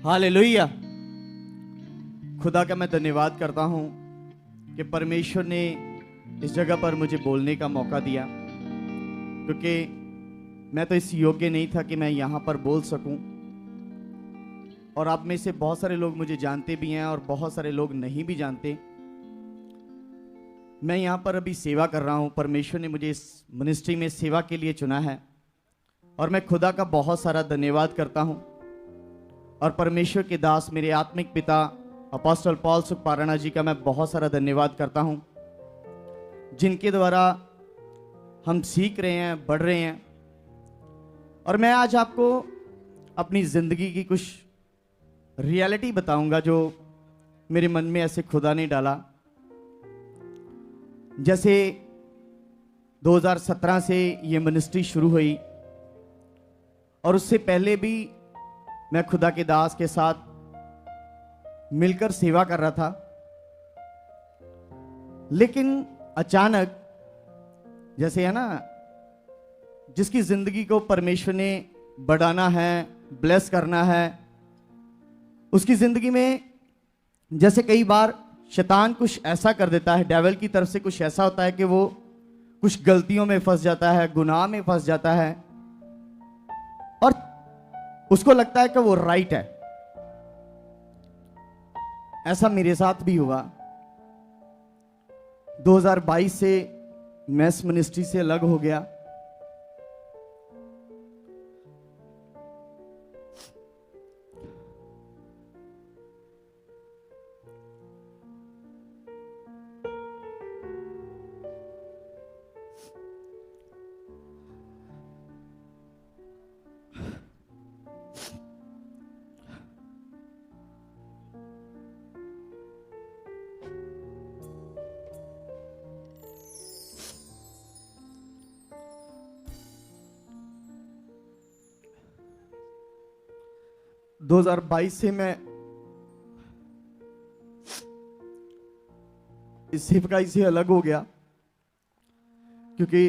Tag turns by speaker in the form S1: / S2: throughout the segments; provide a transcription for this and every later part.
S1: Hallelujah. खुदा का मैं धन्यवाद करता हूँ कि परमेश्वर ने इस जगह पर मुझे बोलने का मौका दिया, क्योंकि मैं तो इस योग्य नहीं था कि मैं यहाँ पर बोल सकूं। और आप में से बहुत सारे लोग मुझे जानते भी हैं और बहुत सारे लोग नहीं भी जानते। मैं यहाँ पर अभी सेवा कर रहा हूँ। परमेश्वर ने मुझे इस मिनिस्ट्री में सेवा के लिए चुना है और मैं खुदा का बहुत सारा धन्यवाद करता हूँ। और परमेश्वर के दास मेरे आत्मिक पिता अपोस्टल पॉल सुखपारायणा जी का मैं बहुत सारा धन्यवाद करता हूँ, जिनके द्वारा हम सीख रहे हैं, बढ़ रहे हैं। और मैं आज आपको अपनी ज़िंदगी की कुछ रियलिटी बताऊंगा जो मेरे मन में ऐसे खुदा ने डाला। जैसे 2017 से ये मिनिस्ट्री शुरू हुई और उससे पहले भी मैं खुदा के दास के साथ मिलकर सेवा कर रहा था, लेकिन अचानक जैसे है ना, जिसकी जिंदगी को परमेश्वर ने बढ़ाना है, ब्लेस करना है, उसकी जिंदगी में जैसे कई बार शैतान कुछ ऐसा कर देता है, डेविल की तरफ से कुछ ऐसा होता है कि वो कुछ गलतियों में फंस जाता है, गुनाह में फंस जाता है और उसको लगता है कि वो राइट है। ऐसा मेरे साथ भी हुआ। 2022 से मैं इस मिनिस्ट्री से अलग हो गया। दो 2022 से मैं इस सेवकाई से अलग हो गया, क्योंकि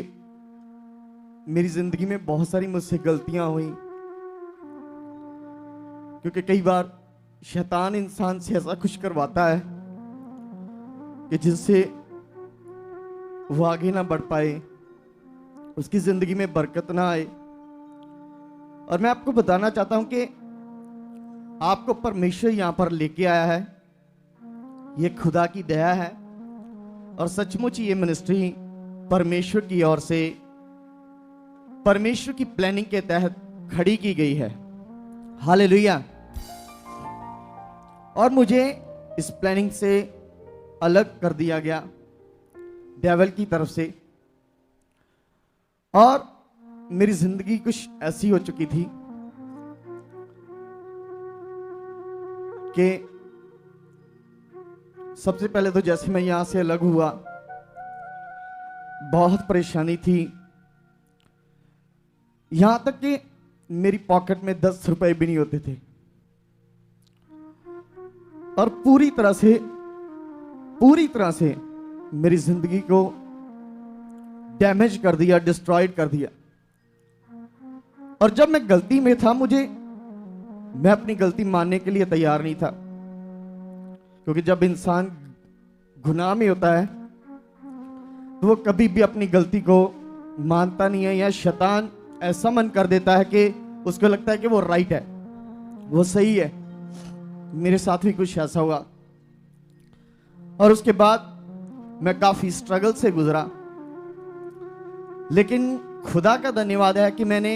S1: मेरी जिंदगी में बहुत सारी मुझसे गलतियां हुई। क्योंकि कई बार शैतान इंसान से ऐसा कुछ करवाता है कि जिससे वो आगे ना बढ़ पाए, उसकी जिंदगी में बरकत ना आए। और मैं आपको बताना चाहता हूं कि आपको परमेश्वर यहां पर लेके आया है, ये खुदा की दया है और सचमुच ये मिनिस्ट्री परमेश्वर की ओर से, परमेश्वर की प्लानिंग के तहत खड़ी की गई है। हालेलुया। और मुझे इस प्लानिंग से अलग कर दिया गया डेविल की तरफ से, और मेरी जिंदगी कुछ ऐसी हो चुकी थी कि सबसे पहले तो जैसे मैं यहां से अलग हुआ, बहुत परेशानी थी। यहां तक कि मेरी पॉकेट में 10 रुपए भी नहीं होते थे और पूरी तरह से मेरी जिंदगी को डैमेज कर दिया, डिस्ट्रॉयड कर दिया। और जब मैं गलती में था, मैं अपनी गलती मानने के लिए तैयार नहीं था, क्योंकि जब इंसान गुनाह में होता है तो वो कभी भी अपनी गलती को मानता नहीं है, या शैतान ऐसा मन कर देता है कि उसको लगता है कि वो राइट है, वो सही है। मेरे साथ भी कुछ ऐसा हुआ और उसके बाद मैं काफी स्ट्रगल से गुजरा। लेकिन खुदा का धन्यवाद है कि मैंने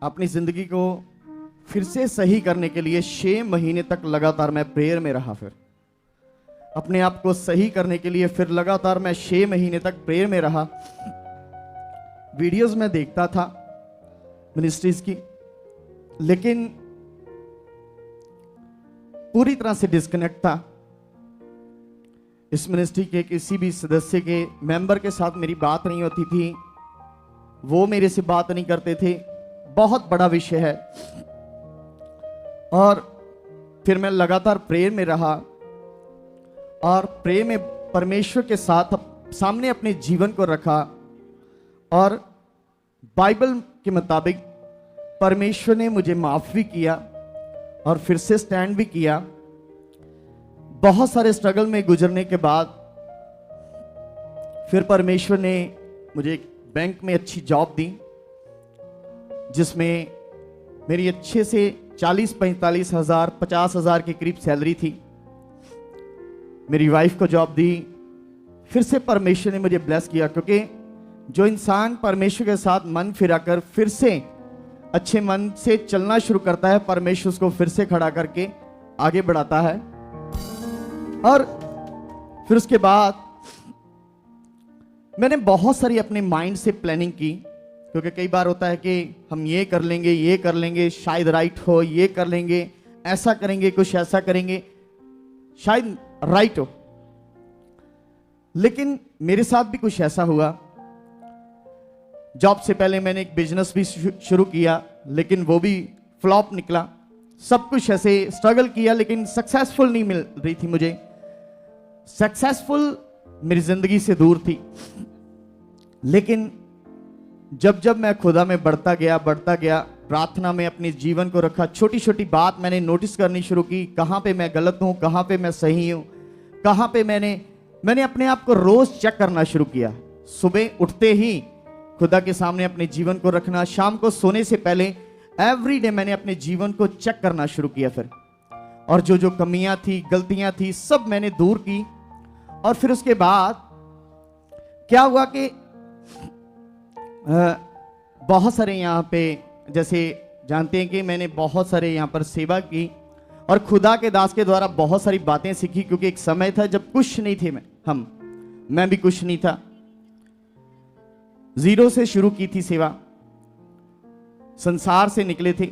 S1: अपनी जिंदगी को फिर से सही करने के लिए 6 महीने तक लगातार मैं प्रेयर में रहा। फिर अपने आप को सही करने के लिए फिर लगातार मैं 6 महीने तक प्रेयर में रहा। वीडियोस में देखता था मिनिस्ट्रीज की, लेकिन पूरी तरह से डिस्कनेक्ट था। इस मिनिस्ट्री के किसी भी सदस्य के, मेंबर के साथ मेरी बात नहीं होती थी, वो मेरे से बात नहीं करते थे। बहुत बड़ा विषय है। और फिर मैं लगातार प्रेयर में रहा और प्रेयर में परमेश्वर के साथ सामने अपने जीवन को रखा, और बाइबल के मुताबिक परमेश्वर ने मुझे माफ भी किया और फिर से स्टैंड भी किया। बहुत सारे स्ट्रगल में गुजरने के बाद फिर परमेश्वर ने मुझे एक बैंक में अच्छी जॉब दी, जिसमें मेरी अच्छे से 40-45 हज़ार 50 हज़ार के करीब सैलरी थी। मेरी वाइफ को जॉब दी। फिर से परमेश्वर ने मुझे ब्लेस किया, क्योंकि जो इंसान परमेश्वर के साथ मन फिराकर फिर से अच्छे मन से चलना शुरू करता है, परमेश्वर उसको फिर से खड़ा करके आगे बढ़ाता है। और फिर उसके बाद मैंने बहुत सारी अपने माइंड से प्लानिंग की, क्योंकि कई बार होता है कि हम ये कर लेंगे, शायद राइट हो, ये कर लेंगे, ऐसा करेंगे, कुछ ऐसा करेंगे, शायद राइट हो। लेकिन मेरे साथ भी कुछ ऐसा हुआ। जॉब से पहले मैंने एक बिजनेस भी शुरू किया, लेकिन वो भी फ्लॉप निकला। सब कुछ ऐसे स्ट्रगल किया, लेकिन सक्सेसफुल नहीं मिल रही थी मुझे। सक्सेसफुल मेरी जिंदगी से दूर थी। लेकिन जब जब मैं खुदा में बढ़ता गया, प्रार्थना में अपने जीवन को रखा, छोटी छोटी बात मैंने नोटिस करनी शुरू की, कहाँ पे मैं गलत हूँ, कहाँ पे मैं सही हूँ, कहाँ पे मैंने अपने आप को रोज चेक करना शुरू किया। सुबह उठते ही खुदा के सामने अपने जीवन को रखना, शाम को सोने से पहले एवरी डे मैंने अपने जीवन को चेक करना शुरू किया फिर। और जो जो कमियां थी, गलतियां थी, सब मैंने दूर की। और फिर उसके बाद क्या हुआ कि बहुत सारे यहाँ पे, जैसे जानते हैं कि मैंने बहुत सारे यहाँ पर सेवा की और खुदा के दास के द्वारा बहुत सारी बातें सीखी, क्योंकि एक समय था जब कुछ नहीं थे मैं भी कुछ नहीं था। जीरो से शुरू की थी सेवा, संसार से निकले थे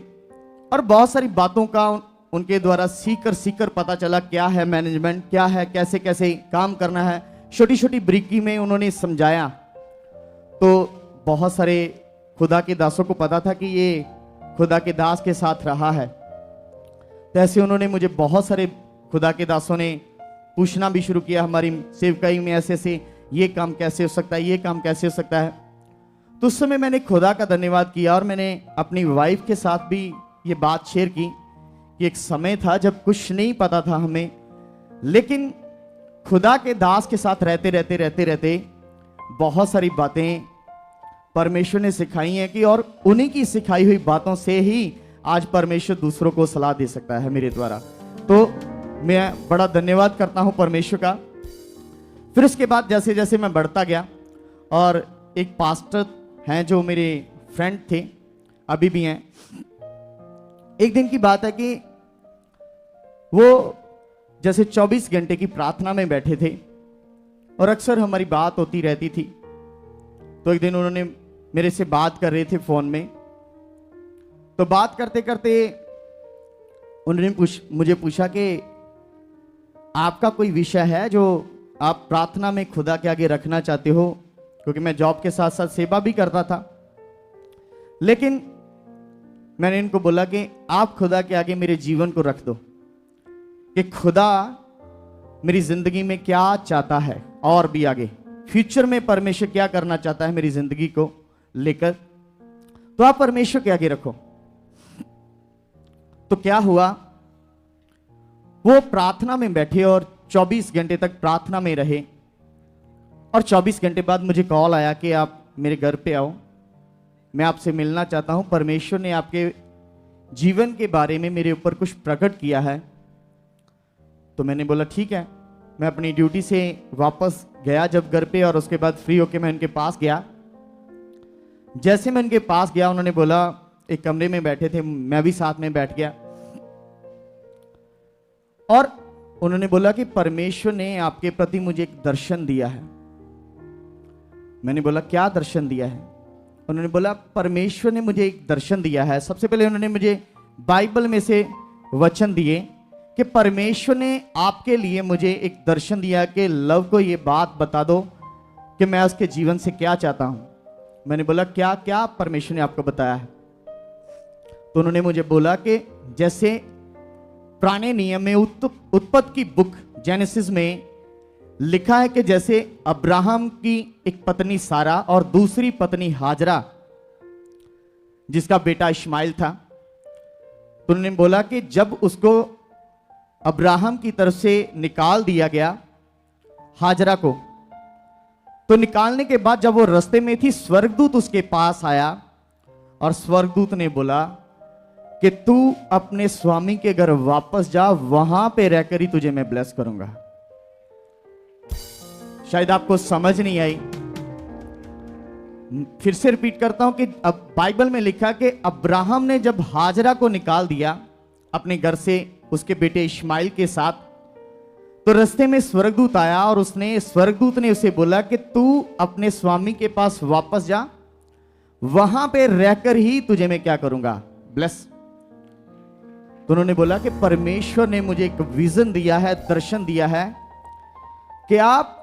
S1: और बहुत सारी बातों का उनके द्वारा सीख कर पता चला क्या है मैनेजमेंट, क्या है, कैसे कैसे काम करना है। छोटी छोटी ब्रीकी में उन्होंने समझाया। तो बहुत सारे खुदा के दासों को पता था कि ये खुदा के दास के साथ रहा है। तो ऐसे उन्होंने मुझे, बहुत सारे खुदा के दासों ने पूछना भी शुरू किया, हमारी सेवकाई में ऐसे ऐसे ये काम कैसे हो सकता है, ये काम कैसे हो सकता है। तो उस समय मैंने खुदा का धन्यवाद किया और मैंने अपनी वाइफ के साथ भी ये बात शेयर की कि एक समय था जब कुछ नहीं पता था हमें, लेकिन खुदा के दास के साथ रहते बहुत सारी बातें परमेश्वर ने सिखाई हैं कि, और उन्हीं की सिखाई हुई बातों से ही आज परमेश्वर दूसरों को सलाह दे सकता है मेरे द्वारा। तो मैं बड़ा धन्यवाद करता हूं परमेश्वर का। फिर उसके बाद जैसे जैसे मैं बढ़ता गया, और एक पास्टर हैं जो मेरे फ्रेंड थे, अभी भी हैं। एक दिन की बात है कि वो जैसे 24 घंटे की प्रार्थना में बैठे थे और अक्सर हमारी बात होती रहती थी। तो एक दिन उन्होंने मेरे से बात कर रहे थे फोन में। तो बात करते करते उन्होंने मुझे पूछा कि आपका कोई विषय है जो आप प्रार्थना में खुदा के आगे रखना चाहते हो, क्योंकि मैं जॉब के साथ साथ सेवा भी करता था। लेकिन मैंने इनको बोला कि आप खुदा के आगे मेरे जीवन को रख दो, कि खुदा मेरी जिंदगी में क्या चाहता है और भी आगे फ्यूचर में परमेश्वर क्या करना चाहता है मेरी जिंदगी को लेकर, तो आप परमेश्वर के आगे रखो। तो क्या हुआ, वो प्रार्थना में बैठे और 24 घंटे तक प्रार्थना में रहे। और 24 घंटे बाद मुझे कॉल आया कि आप मेरे घर पे आओ, मैं आपसे मिलना चाहता हूं, परमेश्वर ने आपके जीवन के बारे में मेरे ऊपर कुछ प्रकट किया है। तो मैंने बोला ठीक है। मैं अपनी ड्यूटी से वापस गया जब घर पे, और उसके बाद फ्री होके मैं उनके पास गया। जैसे मैं उनके पास गया, उन्होंने बोला, एक कमरे में बैठे थे, मैं भी साथ में बैठ गया, और उन्होंने बोला कि परमेश्वर ने आपके प्रति मुझे एक दर्शन दिया है। मैंने बोला क्या दर्शन दिया है? उन्होंने बोला परमेश्वर ने मुझे एक दर्शन दिया है। सबसे पहले उन्होंने मुझे बाइबल में से वचन दिए कि परमेश्वर ने आपके लिए मुझे एक दर्शन दिया कि लव को ये बात बता दो कि मैं उसके जीवन से क्या चाहता हूं। मैंने बोला क्या क्या परमेश्वर ने आपको बताया है? तो उन्होंने मुझे बोला कि जैसे पुराने नियम में उत्पत्ति की बुक जेनेसिस में लिखा है कि जैसे अब्राहम की एक पत्नी सारा और दूसरी पत्नी हाजरा, जिसका बेटा इस्माइल था, तो उन्होंने बोला कि जब उसको अब्राहम की तरफ से निकाल दिया गया हाजरा को, तो निकालने के बाद जब वो रास्ते में थी, स्वर्गदूत उसके पास आया और स्वर्गदूत ने बोला कि तू अपने स्वामी के घर वापस जा, वहां पे रहकर ही तुझे मैं ब्लेस करूंगा। शायद आपको समझ नहीं आई, फिर से रिपीट करता हूं कि अब बाइबल में लिखा कि अब्राहम ने जब हाजरा को निकाल दिया अपने घर से उसके बेटे इस्माइल के साथ, तो रास्ते में स्वर्गदूत आया और स्वर्गदूत ने उसे बोला कि तू अपने स्वामी के पास वापस जा, वहां पे रहकर ही तुझे मैं क्या करूंगा, ब्लेस। तो उन्होंने बोला कि परमेश्वर ने मुझे एक विजन दिया है, दर्शन दिया है कि आप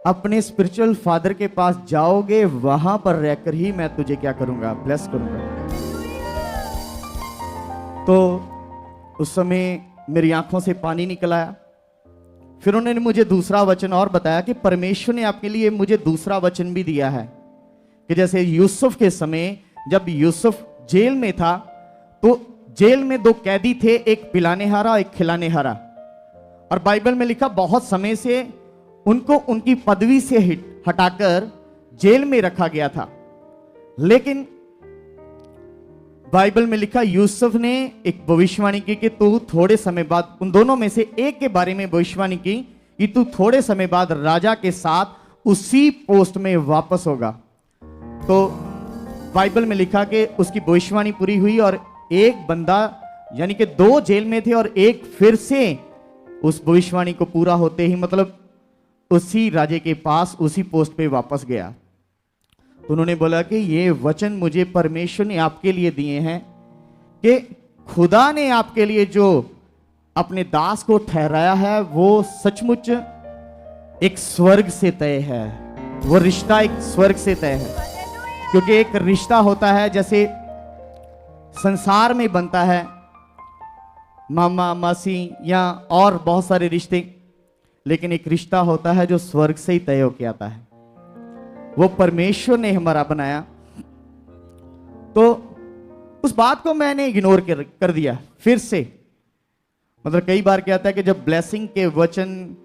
S1: अपने स्पिरिचुअल फादर के पास जाओगे, वहां पर रहकर ही मैं तुझे क्या करूंगा, ब्लेस करूंगा। तो उस समय मेरी आंखों से पानी निकल आया। फिर उन्होंने मुझे दूसरा वचन और बताया कि परमेश्वर ने आपके लिए मुझे दूसरा वचन भी दिया है कि जैसे यूसुफ के समय जब यूसुफ जेल में था, तो जेल में दो कैदी थे, एक पिलाने हारा, एक खिलाने हारा। और बाइबल में लिखा बहुत समय से उनको उनकी पदवी से हटाकर जेल में रखा गया था, लेकिन बाइबल में लिखा यूसुफ ने एक भविष्यवाणी की कि तू थोड़े समय बाद, उन दोनों में से एक के बारे में भविष्यवाणी की कि तू थोड़े समय बाद राजा के साथ उसी पोस्ट में वापस होगा। तो बाइबल में लिखा कि उसकी भविष्यवाणी पूरी हुई और एक बंदा, यानी कि दो जेल में थे और एक फिर से उस भविष्यवाणी को पूरा होते ही, मतलब उसी राजे के पास उसी पोस्ट पे वापस गया। तो उन्होंने बोला कि ये वचन मुझे परमेश्वर ने आपके लिए दिए हैं कि खुदा ने आपके लिए जो अपने दास को ठहराया है वो सचमुच एक स्वर्ग से तय है, वो रिश्ता एक स्वर्ग से तय है। क्योंकि एक रिश्ता होता है जैसे संसार में बनता है, मामा मासी या और बहुत सारे रिश्ते, लेकिन एक रिश्ता होता है जो स्वर्ग से ही तय होके आता है, वो परमेश्वर ने हमारा बनाया। तो उस बात को मैंने इग्नोर कर दिया फिर से। मतलब कई बार क्या होता है कि जब ब्लेसिंग के वचन,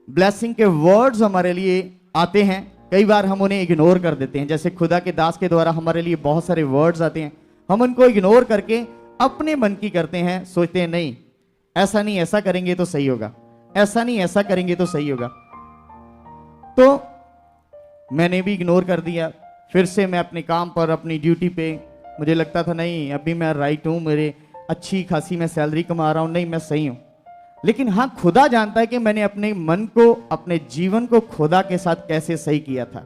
S1: ब्लेसिंग के वर्ड्स हमारे लिए आते हैं, कई बार हम उन्हें इग्नोर कर देते हैं। जैसे खुदा के दास के द्वारा हमारे लिए बहुत सारे वर्ड्स आते हैं, हम उनको इग्नोर करके अपने मन की करते हैं, सोचते हैं नहीं ऐसा नहीं, ऐसा करेंगे तो सही होगा, ऐसा नहीं ऐसा करेंगे तो सही होगा। तो मैंने भी इग्नोर कर दिया। फिर से मैं अपने काम पर, अपनी ड्यूटी पे, मुझे लगता था नहीं अभी मैं राइट हूं, मेरे अच्छी खासी मैं सैलरी कमा रहा हूं, नहीं मैं सही हूं। लेकिन हाँ, खुदा जानता है कि मैंने अपने मन को, अपने जीवन को खुदा के साथ कैसे सही किया था।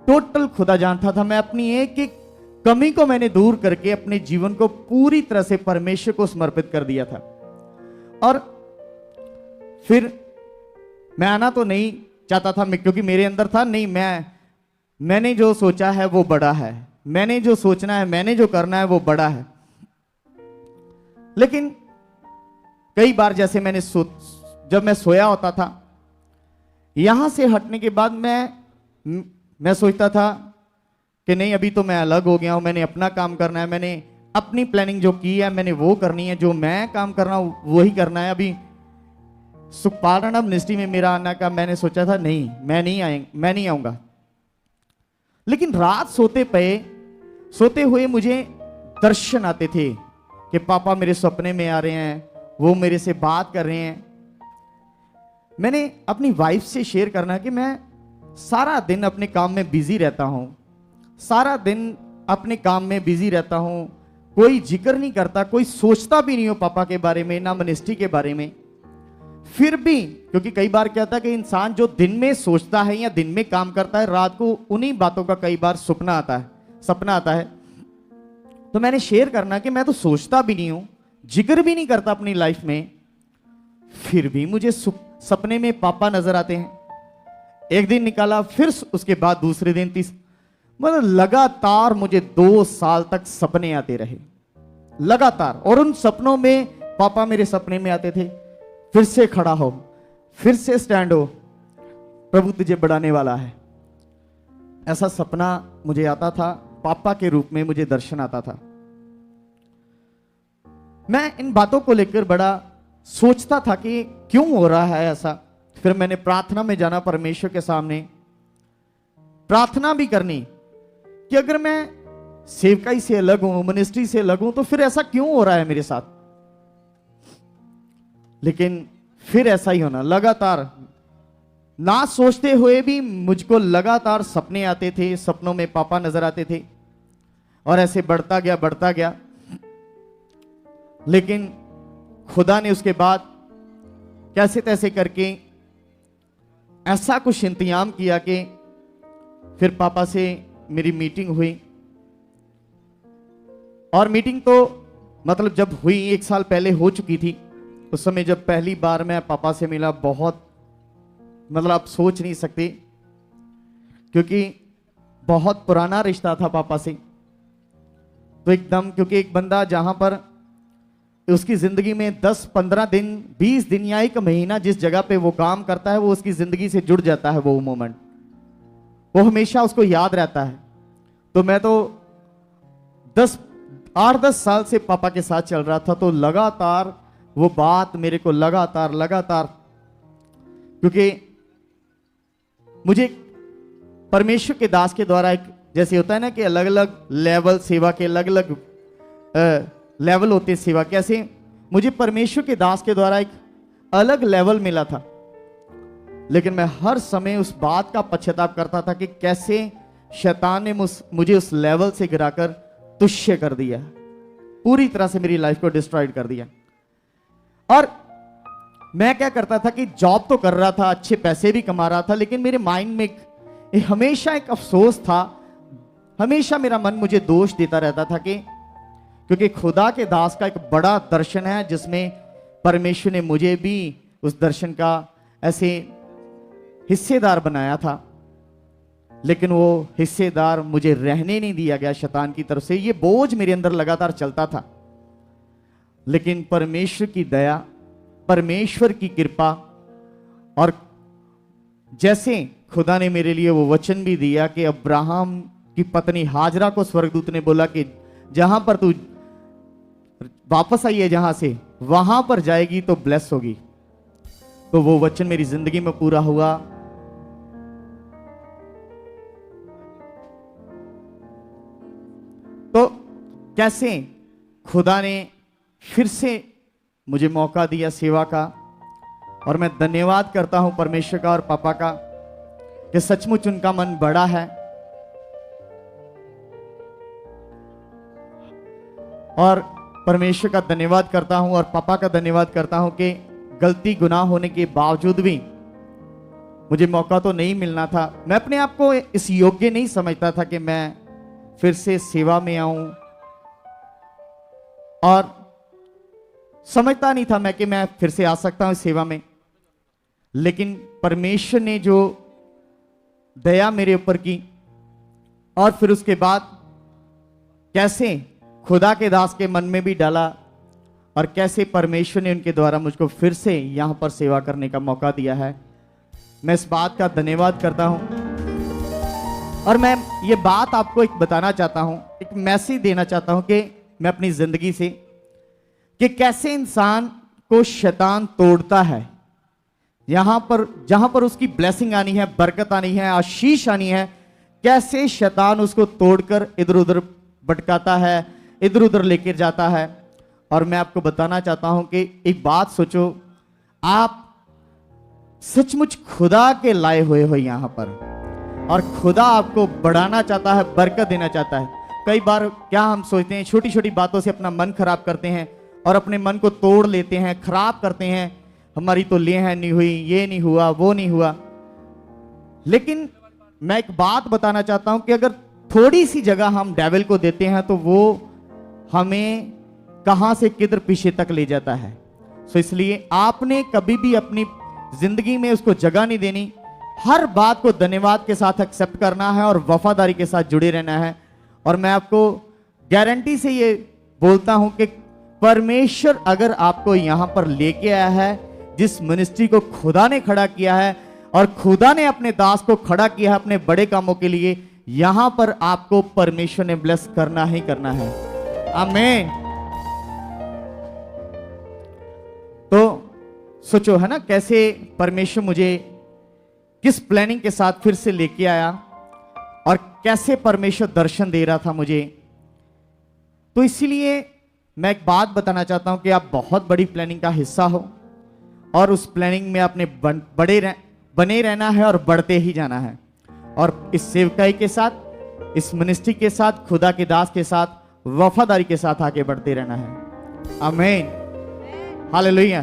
S1: टोटल खुदा जानता था। मैं अपनी एक एक कमी को मैंने दूर करके अपने जीवन को पूरी तरह से परमेश्वर को समर्पित कर दिया था। और फिर मैं आना तो नहीं चाहता था, क्योंकि मेरे अंदर था नहीं, मैंने जो सोचा है वो बड़ा है, मैंने जो सोचना है, मैंने जो करना है वो बड़ा है। लेकिन कई बार जैसे जब मैं सोया होता था, यहां से हटने के बाद मैं सोचता था कि नहीं अभी तो मैं अलग हो गया हूं, मैंने अपना काम करना है, मैंने अपनी प्लानिंग जो की है मैंने वो करनी है, जो मैं काम करना हूं वही करना है। अभी सुखपाल मिनिस्ट्री में मेरा आना का मैंने सोचा था नहीं, मैं नहीं आऊंगा। लेकिन रात सोते हुए मुझे दर्शन आते थे कि पापा मेरे सपने में आ रहे हैं, वो मेरे से बात कर रहे हैं। मैंने अपनी वाइफ से शेयर करना कि मैं सारा दिन अपने काम में बिजी रहता हूं, सारा दिन अपने काम में बिजी रहता हूं, कोई जिक्र नहीं करता, कोई सोचता भी नहीं हो पापा के बारे में, ना मिनिस्ट्री के बारे में। फिर भी क्योंकि कई बार क्या होता है कि इंसान जो दिन में सोचता है या दिन में काम करता है, रात को उन्हीं बातों का कई बार सपना आता है। तो मैंने शेयर करना कि मैं तो सोचता भी नहीं हूं, जिक्र भी नहीं करता अपनी लाइफ में, फिर भी मुझे सपने में पापा नजर आते हैं। एक दिन निकाला, फिर उसके बाद दूसरे दिन, मतलब लगातार मुझे 2 साल तक सपने आते रहे लगातार। और उन सपनों में पापा मेरे सपने में आते थे, फिर से खड़ा हो, फिर से स्टैंड हो, प्रभु तुझे बढ़ाने वाला है। ऐसा सपना मुझे आता था, पापा के रूप में मुझे दर्शन आता था। मैं इन बातों को लेकर बड़ा सोचता था कि क्यों हो रहा है ऐसा। फिर मैंने प्रार्थना में जाना, परमेश्वर के सामने प्रार्थना भी करनी कि अगर मैं सेवकाई से अलग हूं, मिनिस्ट्री से अलग हूं, तो फिर ऐसा क्यों हो रहा है मेरे साथ। लेकिन फिर ऐसा ही होना, लगातार ना सोचते हुए भी मुझको लगातार सपने आते थे, सपनों में पापा नजर आते थे और ऐसे बढ़ता गया। लेकिन खुदा ने उसके बाद कैसे तैसे करके ऐसा कुछ इंतजाम किया कि फिर पापा से मेरी मीटिंग हुई। और मीटिंग तो मतलब जब हुई 1 साल पहले हो चुकी थी। उस समय जब पहली बार मैं पापा से मिला, बहुत मतलब आप सोच नहीं सकते, क्योंकि बहुत पुराना रिश्ता था पापा से। तो एकदम, क्योंकि एक बंदा जहां पर उसकी जिंदगी में 10-15 दिन 20 दिन या 1 महीना जिस जगह पे वो काम करता है, वो उसकी जिंदगी से जुड़ जाता है। वो मोमेंट वो हमेशा उसको याद रहता है। तो मैं तो 8-10 साल से पापा के साथ चल रहा था, तो लगातार वो बात मेरे को लगातार, क्योंकि मुझे परमेश्वर के दास के द्वारा एक, जैसे होता है ना कि अलग अलग लेवल, सेवा के अलग अलग लेवल होते हैं सेवा, कैसे मुझे परमेश्वर के दास के द्वारा एक अलग लेवल मिला था। लेकिन मैं हर समय उस बात का पश्चाताप करता था कि कैसे शैतान ने मुझे उस लेवल से गिराकर तुच्छ कर दिया, पूरी तरह से मेरी लाइफ को डिस्ट्रॉयड कर दिया। और मैं क्या करता था कि जॉब तो कर रहा था, अच्छे पैसे भी कमा रहा था, लेकिन मेरे माइंड में हमेशा एक अफसोस था। हमेशा मेरा मन मुझे दोष देता रहता था कि क्योंकि खुदा के दास का एक बड़ा दर्शन है जिसमें परमेश्वर ने मुझे भी उस दर्शन का ऐसे हिस्सेदार बनाया था, लेकिन वो हिस्सेदार मुझे रहने नहीं दिया गया शैतान की तरफ से। ये बोझ मेरे अंदर लगातार चलता था। लेकिन परमेश्वर की दया, परमेश्वर की कृपा, और जैसे खुदा ने मेरे लिए वो वचन भी दिया कि अब्राहम की पत्नी हाजरा को स्वर्गदूत ने बोला कि जहां पर तू वापस आई है, जहां से वहां पर जाएगी तो ब्लेस होगी। तो वो वचन मेरी जिंदगी में पूरा हुआ। तो कैसे खुदा ने फिर से मुझे मौका दिया सेवा का, और मैं धन्यवाद करता हूं परमेश्वर का और पापा का कि सचमुच उनका मन बड़ा है। और परमेश्वर का धन्यवाद करता हूं और पापा का धन्यवाद करता हूं कि गलती गुनाह होने के बावजूद भी मुझे मौका तो नहीं मिलना था। मैं अपने आप को इस योग्य नहीं समझता था कि मैं फिर से सेवा में आऊं, और समझता नहीं था मैं कि मैं फिर से आ सकता हूं सेवा में। लेकिन परमेश्वर ने जो दया मेरे ऊपर की, और फिर उसके बाद कैसे खुदा के दास के मन में भी डाला, और कैसे परमेश्वर ने उनके द्वारा मुझको फिर से यहां पर सेवा करने का मौका दिया है। मैं इस बात का धन्यवाद करता हूं। और मैं ये बात आपको एक बताना चाहता हूं, एक मैसेज देना चाहता हूं कि मैं अपनी जिंदगी से, कि कैसे इंसान को शैतान तोड़ता है। यहां पर जहां पर उसकी ब्लेसिंग आनी है, बरकत आनी है, आशीष आनी है, कैसे शैतान उसको तोड़कर इधर उधर भटकाता है, इधर उधर लेकर जाता है। और मैं आपको बताना चाहता हूं कि एक बात सोचो, आप सचमुच खुदा के लाए हुए हो यहां पर, और खुदा आपको बढ़ाना चाहता है, बरकत देना चाहता है। कई बार क्या हम सोचते हैं, छोटी छोटी बातों से अपना मन खराब करते हैं और अपने मन को तोड़ लेते हैं, खराब करते हैं। हमारी तो ले है नहीं हुई, ये नहीं हुआ, वो नहीं हुआ। लेकिन मैं एक बात बताना चाहता हूं कि अगर थोड़ी सी जगह हम डेविल को देते हैं तो वो हमें कहां से किधर पीछे तक ले जाता है। सो इसलिए आपने कभी भी अपनी जिंदगी में उसको जगह नहीं देनी। हर बात को धन्यवाद के साथ एक्सेप्ट करना है और वफादारी के साथ जुड़े रहना है। और मैं आपको गारंटी से ये बोलता हूं कि परमेश्वर अगर आपको यहां पर लेके आया है, जिस मिनिस्ट्री को खुदा ने खड़ा किया है, और खुदा ने अपने दास को खड़ा किया है अपने बड़े कामों के लिए, यहां पर आपको परमेश्वर ने ब्लेस करना ही करना है। आमीन। सोचो है ना, कैसे परमेश्वर मुझे किस प्लानिंग के साथ फिर से लेके आया और कैसे परमेश्वर दर्शन दे रहा था मुझे। तो इसीलिए मैं एक बात बताना चाहता हूं कि आप बहुत बड़ी प्लानिंग का हिस्सा हो और उस प्लानिंग में आपने बने रहना है और बढ़ते ही जाना है। और इस सेवकाई के साथ, इस मिनिस्ट्री के साथ, खुदा के दास के साथ वफादारी के साथ आगे बढ़ते रहना है। आमीन, हालेलुया।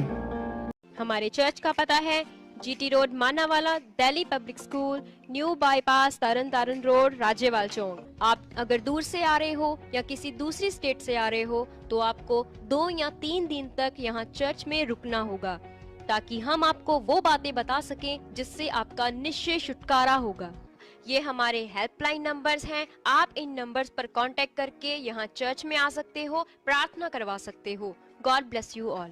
S2: हमारे चर्च का पता है GT road Manawala, Delhi public school, new bypass, Tarn Taran road, Rajyawal चौक। आप अगर दूर से आ रहे हो या किसी दूसरी स्टेट से आ रहे हो तो आपको 2 या 3 दिन तक यहाँ चर्च में रुकना होगा, ताकि हम आपको वो बातें बता सकें जिससे आपका निश्चय छुटकारा होगा। ये हमारे हेल्पलाइन नंबर्स हैं। आप इन नंबर्स पर कांटेक्ट करके यहाँ चर्च में आ सकते हो, प्रार्थना करवा सकते हो। God bless you all.